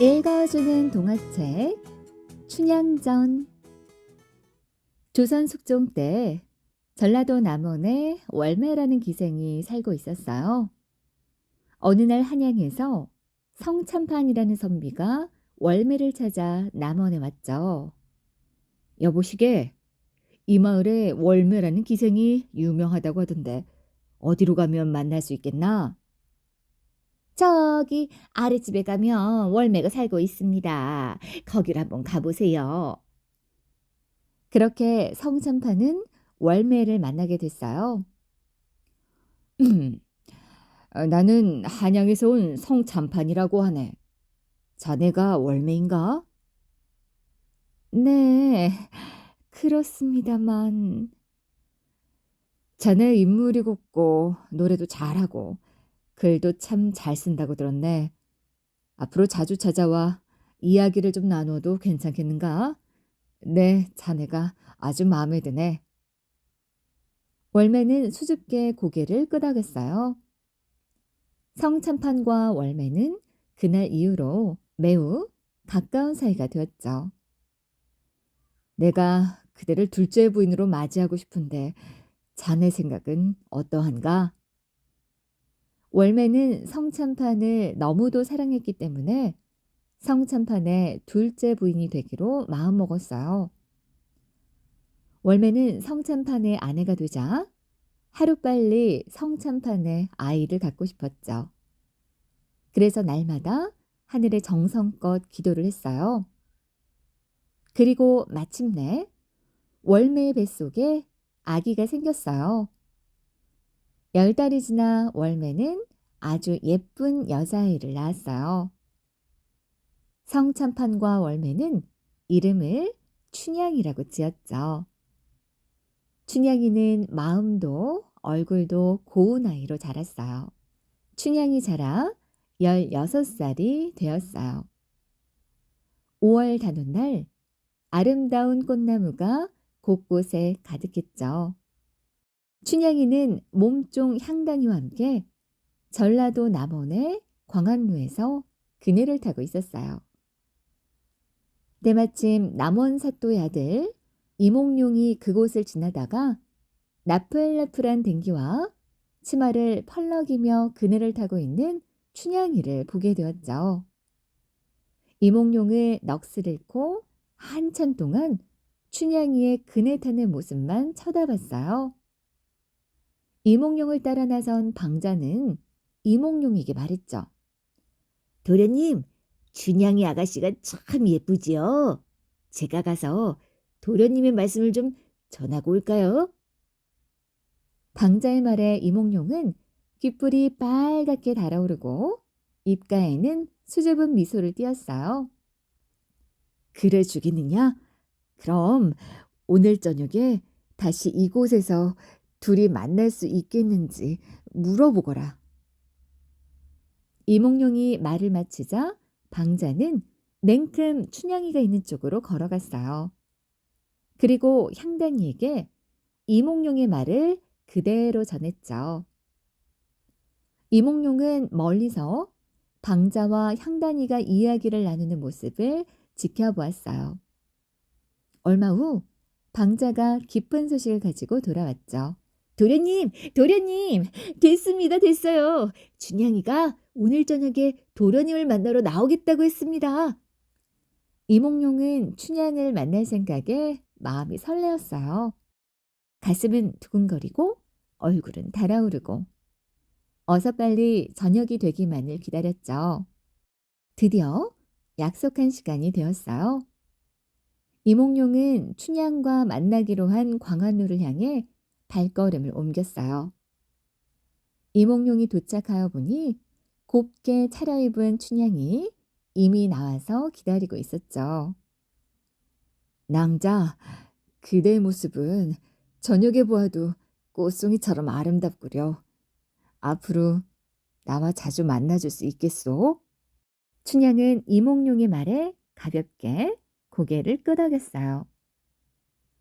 읽어주는 동화책 춘향전. 조선 숙종 때 전라도 남원에 월매라는 기생이 살고 있었어요. 어느 날 한양에서 성참판이라는 선비가 월매를 찾아 남원에 왔죠. 여보시게, 이 마을에 월매라는 기생이 유명하다고 하던데 어디로 가면 만날 수 있겠나? 저기 아랫집에 가면 월매가 살고 있습니다. 거기로 한번 가보세요. 그렇게 성참판은 월매를 만나게 됐어요. 나는 한양에서 온 성참판이라고 하네. 자네가 월매인가? 네, 그렇습니다만. 자네 인물이 곱고 노래도 잘하고 글도 참 잘 쓴다고 들었네. 앞으로 자주 찾아와 이야기를 좀 나눠도 괜찮겠는가? 네, 자네가 아주 마음에 드네. 월매는 수줍게 고개를 끄덕였어요. 성참판과 월매는 그날 이후로 매우 가까운 사이가 되었죠. 내가 그대를 둘째 부인으로 맞이하고 싶은데 자네 생각은 어떠한가? 월매는 성참판을 너무도 사랑했기 때문에 성참판의 둘째 부인이 되기로 마음먹었어요. 월매는 성참판의 아내가 되자 하루빨리 성참판의 아이를 갖고 싶었죠. 그래서 날마다 하늘에 정성껏 기도를 했어요. 그리고 마침내 월매의 뱃속에 아기가 생겼어요. 10달이 지나 월매는 아주 예쁜 여자아이를 낳았어요. 성참판과 월매는 이름을 춘향이라고 지었죠. 춘향이는 마음도 얼굴도 고운 아이로 자랐어요. 춘향이 자라 16살이 되었어요. 5월 단오날 아름다운 꽃나무가 곳곳에 가득했죠. 춘향이는 몸종 향단이와 함께 전라도 남원의 광안루에서 그네를 타고 있었어요. 때마침 남원 사또의 아들 이몽룡이 그곳을 지나다가 나풀나풀한 댕기와 치마를 펄럭이며 그네를 타고 있는 춘향이를 보게 되었죠. 이몽룡의 넋을 잃고 한참 동안 춘향이의 그네 타는 모습만 쳐다봤어요. 이몽룡을 따라 나선 방자는 이몽룡에게 말했죠. 도련님, 춘향이 아가씨가 참 예쁘지요? 제가 가서 도련님의 말씀을 좀 전하고 올까요? 방자의 말에 이몽룡은 귓불이 빨갛게 달아오르고 입가에는 수줍은 미소를 띄었어요. 그래 주겠느냐? 그럼 오늘 저녁에 다시 이곳에서 둘이 만날 수 있겠는지 물어보거라. 이몽룡이 말을 마치자 방자는 냉큼 춘향이가 있는 쪽으로 걸어갔어요. 그리고 향단이에게 이몽룡의 말을 그대로 전했죠. 이몽룡은 멀리서 방자와 향단이가 이야기를 나누는 모습을 지켜보았어요. 얼마 후 방자가 기쁜 소식을 가지고 돌아왔죠. 도련님, 도련님, 됐습니다, 됐어요. 춘향이가 오늘 저녁에 도련님을 만나러 나오겠다고 했습니다. 이몽룡은 춘향을 만날 생각에 마음이 설레었어요. 가슴은 두근거리고 얼굴은 달아오르고 어서 빨리 저녁이 되기만을 기다렸죠. 드디어 약속한 시간이 되었어요. 이몽룡은 춘향과 만나기로 한 광안루를 향해 발걸음을 옮겼어요. 이몽룡이 도착하여 보니 곱게 차려입은 춘향이 이미 나와서 기다리고 있었죠. 낭자, 그대의 모습은 저녁에 보아도 꽃송이처럼 아름답구려. 앞으로 나와 자주 만나줄 수 있겠소? 춘향은 이몽룡의 말에 가볍게 고개를 끄덕였어요.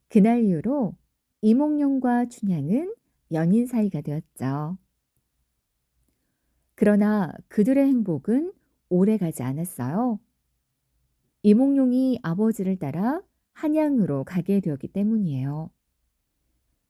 그날 이후로 이몽룡과 춘향은 연인 사이가 되었죠. 그러나 그들의 행복은 오래 가지 않았어요. 이몽룡이 아버지를 따라 한양으로 가게 되었기 때문이에요.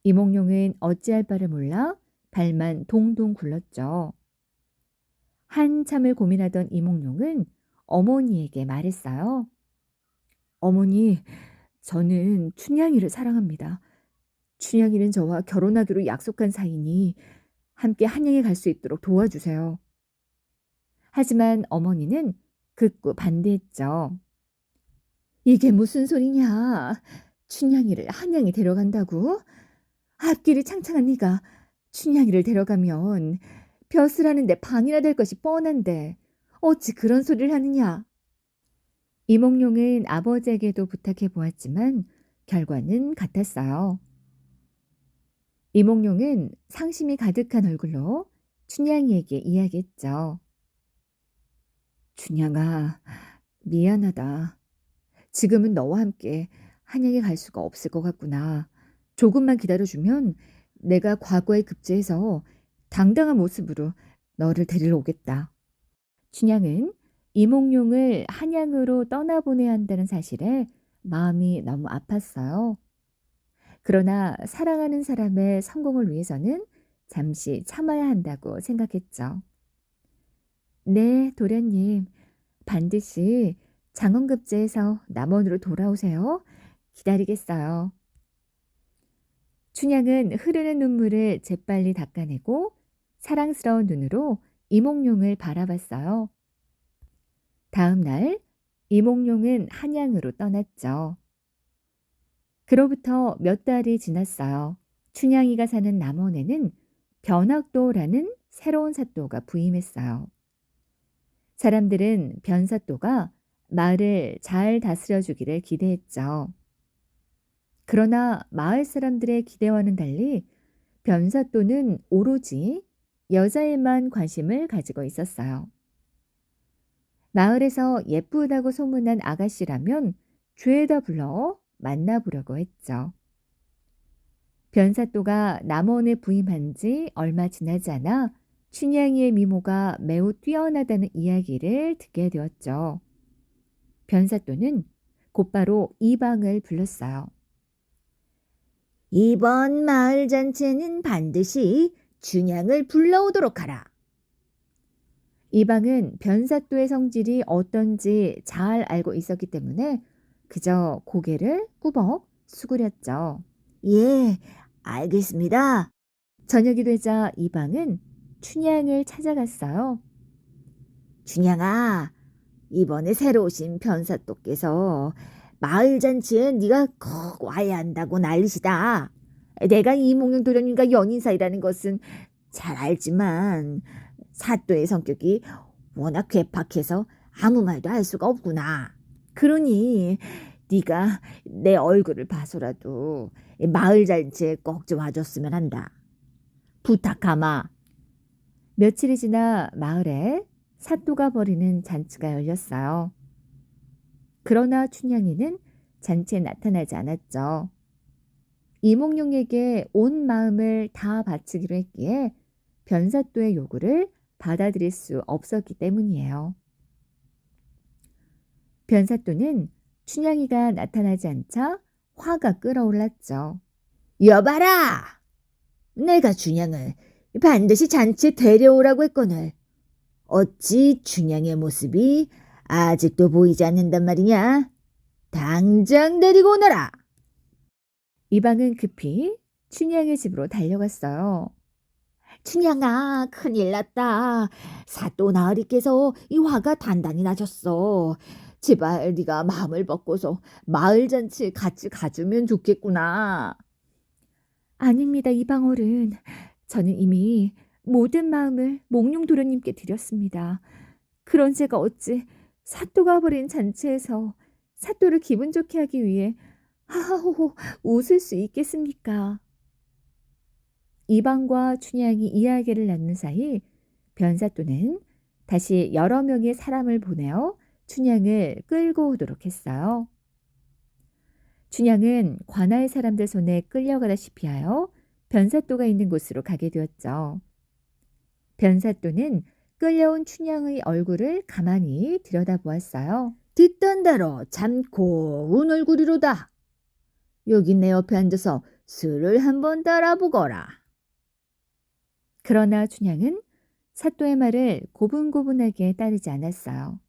이몽룡은 어찌할 바를 몰라 발만 동동 굴렀죠. 한참을 고민하던 이몽룡은 어머니에게 말했어요. 어머니, 저는 춘향이를 사랑합니다. 춘향이는 저와 결혼하기로 약속한 사이니 함께 한양에 갈 수 있도록 도와주세요. 하지만 어머니는 극구 반대했죠. 이게 무슨 소리냐? 춘향이를 한양에 데려간다고? 앞길이 창창한 네가 춘향이를 데려가면 벼슬 하는데 방해나 될 것이 뻔한데 어찌 그런 소리를 하느냐? 이몽룡은 아버지에게도 부탁해 보았지만 결과는 같았어요. 이몽룡은 상심이 가득한 얼굴로 춘향이에게 이야기했죠. 춘향아, 미안하다. 지금은 너와 함께 한양에 갈 수가 없을 것 같구나. 조금만 기다려주면 내가 과거에 급제해서 당당한 모습으로 너를 데리러 오겠다. 춘향은 이몽룡을 한양으로 떠나보내야 한다는 사실에 마음이 너무 아팠어요. 그러나 사랑하는 사람의 성공을 위해서는 잠시 참아야 한다고 생각했죠. 네, 도련님. 반드시 장원급제에서 남원으로 돌아오세요. 기다리겠어요. 춘향은 흐르는 눈물을 재빨리 닦아내고 사랑스러운 눈으로 이몽룡을 바라봤어요. 다음 날 이몽룡은 한양으로 떠났죠. 그로부터 몇 달이 지났어요. 춘향이가 사는 남원에는 변학도라는 새로운 사또가 부임했어요. 사람들은 변사또가 마을을 잘 다스려주기를 기대했죠. 그러나 마을 사람들의 기대와는 달리 변사또는 오로지 여자에만 관심을 가지고 있었어요. 마을에서 예쁘다고 소문난 아가씨라면 죄다 불러 만나보려고 했죠. 변사또가 남원에 부임한 지 얼마 지나지 않아 춘향이의 미모가 매우 뛰어나다는 이야기를 듣게 되었죠. 변사또는 곧바로 이방을 불렀어요. 이번 마을 잔치에는 반드시 춘향을 불러오도록 하라. 이방은 변사또의 성질이 어떤지 잘 알고 있었기 때문에 그저 고개를 꾸벅 수그렸죠. 예, 알겠습니다. 저녁이 되자 이방은 춘향을 찾아갔어요. 춘향아, 이번에 새로 오신 변사또께서 마을 잔치에 네가 꼭 와야 한다고 난리시다. 내가 이몽룡 도련님과 연인 사이라는 것은 잘 알지만 사또의 성격이 워낙 괴팍해서 아무 말도 할 수가 없구나. 그러니 네가 내 얼굴을 봐서라도 마을 잔치에 꼭 좀 와줬으면 한다. 부탁하마. 며칠이 지나 마을에 사또가 벌이는 잔치가 열렸어요. 그러나 춘향이는 잔치에 나타나지 않았죠. 이몽룡에게 온 마음을 다 바치기로 했기에 변사또의 요구를 받아들일 수 없었기 때문이에요. 변사또는 춘향이가 나타나지 않자 화가 끓어올랐죠. 여봐라! 내가 춘향을 반드시 잔치에 데려오라고 했거늘 어찌 춘향의 모습이 아직도 보이지 않는단 말이냐? 당장 데리고 오너라! 이방은 급히 춘향의 집으로 달려갔어요. 춘향아, 큰일 났다. 사또 나으리께서 이 화가 단단히 나셨어. 제발 네가 마음을 먹고서 마을 잔치에 같이 가주면 좋겠구나. 아닙니다, 이방어른. 저는 이미 모든 마음을 몽룡 도련님께 드렸습니다. 그런 제가 어찌 사또가 벌인 잔치에서 사또를 기분 좋게 하기 위해 하하호호 웃을 수 있겠습니까? 이방과 춘향이 이야기를 나눈 사이 변사또는 다시 여러 명의 사람을 보내어 춘향을 끌고 오도록 했어요. 춘향은 관아의 사람들 손에 끌려가다시피 하여 변사또가 있는 곳으로 가게 되었죠. 변사또는 끌려온 춘향의 얼굴을 가만히 들여다보았어요. 듣던 대로 참 고운 얼굴이로다. 여기 내 옆에 앉아서 술을 한번 따라보거라. 그러나 춘향은 사또의 말을 고분고분하게 따르지 않았어요.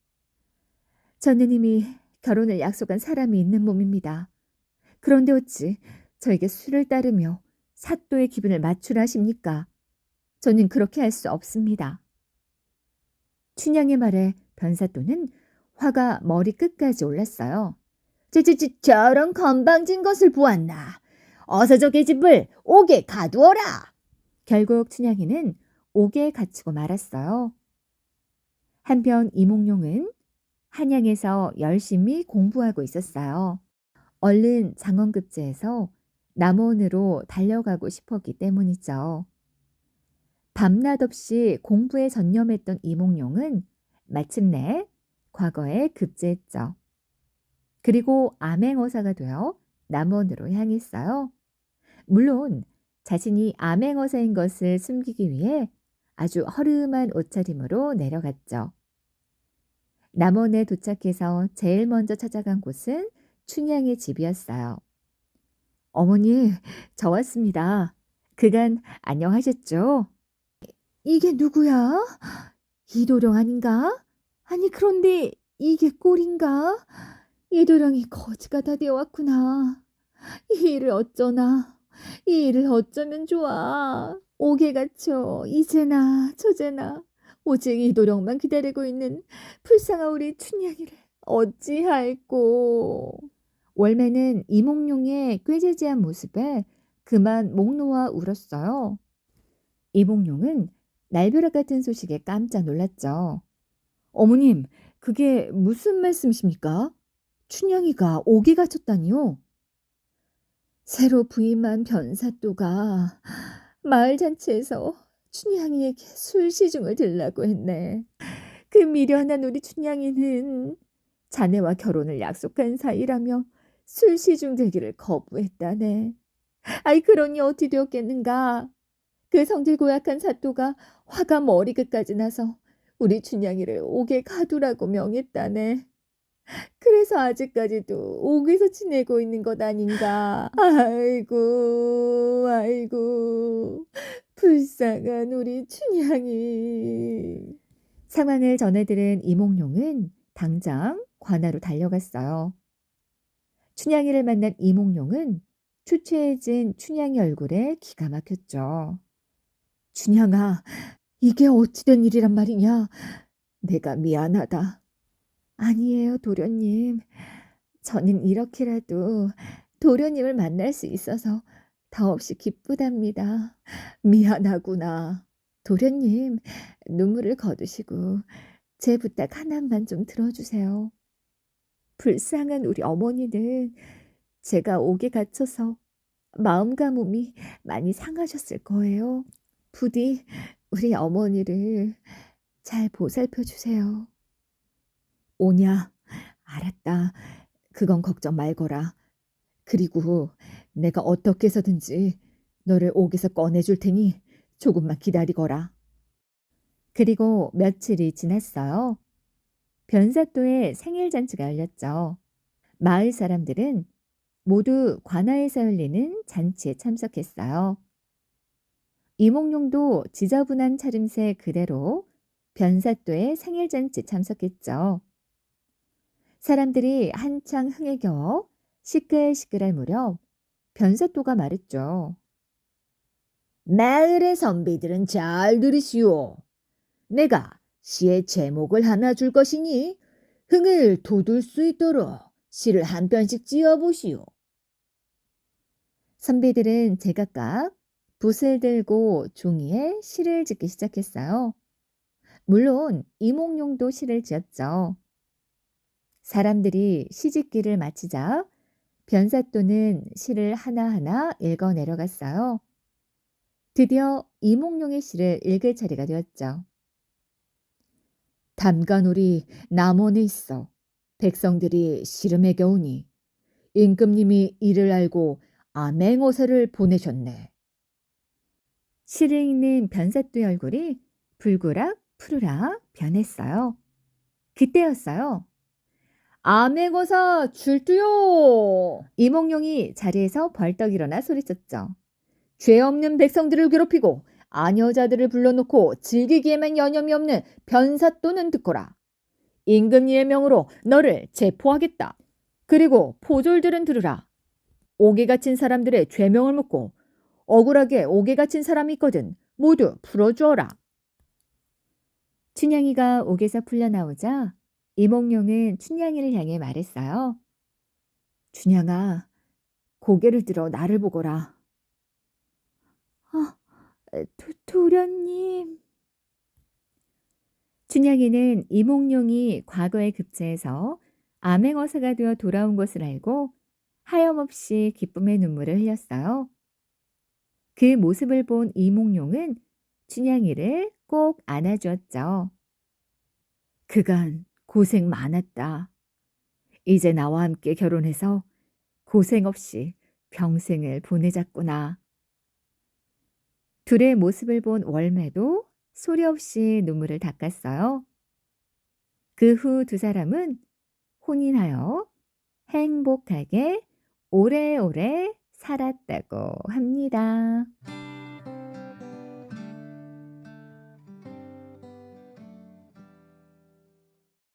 저는 이미 결혼을 약속한 사람이 있는 몸입니다. 그런데 어찌 저에게 술을 따르며 사또의 기분을 맞추라 하십니까? 저는 그렇게 할 수 없습니다. 춘향의 말에 변사또는 화가 머리 끝까지 올랐어요. 저런 건방진 것을 보았나. 어서 저 계집을 옥에 가두어라. 결국 춘향이는 옥에 갇히고 말았어요. 한편 이몽룡은 한양에서 열심히 공부하고 있었어요. 얼른 장원급제해서 남원으로 달려가고 싶었기 때문이죠. 밤낮 없이 공부에 전념했던 이몽룡은 마침내 과거에 급제했죠. 그리고 암행어사가 되어 남원으로 향했어요. 물론 자신이 암행어사인 것을 숨기기 위해 아주 허름한 옷차림으로 내려갔죠. 남원에 도착해서 제일 먼저 찾아간 곳은 춘향의 집이었어요. 어머니, 저 왔습니다. 그간 안녕하셨죠? 이게 누구야? 이도령 아닌가? 아니 그런데 이게 꼴인가? 이도령이 거지가 다 되어왔구나. 이 일을 어쩌나? 이 일을 어쩌면 좋아. 옥에 갇혀 이제나 저제나 오직 이도령만 기다리고 있는 불쌍한 우리 춘향이를 어찌할꼬. 월매는 이몽룡의 꾀지지한 모습에 그만 목 놓아 울었어요. 이몽룡은 날벼락 같은 소식에 깜짝 놀랐죠. 어머님, 그게 무슨 말씀이십니까? 춘향이가 옥에 갇혔다니요? 새로 부임한 변사또가 마을 잔치에서 춘향이에게 술 시중을 들라고 했네. 그 미련한 우리 춘향이는 자네와 결혼을 약속한 사이라며 술 시중 들기를 거부했다네. 아이 그러니 어찌 되었겠는가? 그 성질 고약한 사또가 화가 머리끝까지 나서 우리 춘향이를 옥에 가두라고 명했다네. 그래서 아직까지도 옥에서 지내고 있는 것 아닌가. 아이고, 아이고, 불쌍한 우리 춘향이. 상황을 전해들은 이몽룡은 당장 관하로 달려갔어요. 춘향이를 만난 이몽룡은 추추해진 춘향이 얼굴에 기가 막혔죠. 춘향아, 이게 어찌된 일이란 말이냐? 내가 미안하다. 아니에요, 도련님. 저는 이렇게라도 도련님을 만날 수 있어서 더없이 기쁘답니다. 미안하구나. 도련님, 눈물을 거두시고 제 부탁 하나만 좀 들어주세요. 불쌍한 우리 어머니는 제가 옥에 갇혀서 마음과 몸이 많이 상하셨을 거예요. 부디 우리 어머니를 잘 보살펴 주세요. 오냐? 알았다. 그건 걱정 말거라. 그리고 내가 어떻게 해서든지 너를 옥에서 꺼내줄 테니 조금만 기다리거라. 그리고 며칠이 지났어요. 변사또의 생일 잔치가 열렸죠. 마을 사람들은 모두 관아에서 열리는 잔치에 참석했어요. 이몽룡도 지저분한 차림새 그대로 변사또의 생일 잔치 참석했죠. 사람들이 한창 흥에 겨워 시끌시끌할 무렵 변사또가 말했죠. 마을의 선비들은 잘 들으시오. 내가 시의 제목을 하나 줄 것이니 흥을 돋울 수 있도록 시를 한 편씩 지어보시오. 선비들은 제각각 붓을 들고 종이에 시를 짓기 시작했어요. 물론 이몽룡도 시를 지었죠. 사람들이 시짓기를 마치자 변사또는 시를 하나하나 읽어 내려갔어요. 드디어 이몽룡의 시를 읽을 차례가 되었죠. 담간울이 남원에 있어 백성들이 시름에 겨우니 임금님이 이를 알고 암행어사를 보내셨네. 시를 읽는 변사또의 얼굴이 불그락 푸르락 변했어요. 그때였어요. 암행어사 출두요. 이몽룡이 자리에서 벌떡 일어나 소리쳤죠. 죄 없는 백성들을 괴롭히고 아녀자들을 불러놓고 즐기기에만 여념이 없는 변사또는 듣거라. 임금님의 명으로 너를 체포하겠다. 그리고 포졸들은 들으라. 옥에 갇힌 사람들의 죄명을 묻고 억울하게 옥에 갇힌 사람이 있거든 모두 풀어주어라. 춘향이가 옥에서 풀려나오자 이몽룡은 춘향이를 향해 말했어요. 춘향아, 고개를 들어 나를 보거라. 도련님. 춘향이는 이몽룡이 과거에 급제해서 암행어사가 되어 돌아온 것을 알고 하염없이 기쁨의 눈물을 흘렸어요. 그 모습을 본 이몽룡은 춘향이를 꼭 안아주었죠. 그간 고생 많았다. 이제 나와 함께 결혼해서 고생 없이 평생을 보내자꾸나. 둘의 모습을 본 월매도 소리 없이 눈물을 닦았어요. 그 후 두 사람은 혼인하여 행복하게 오래오래 살았다고 합니다.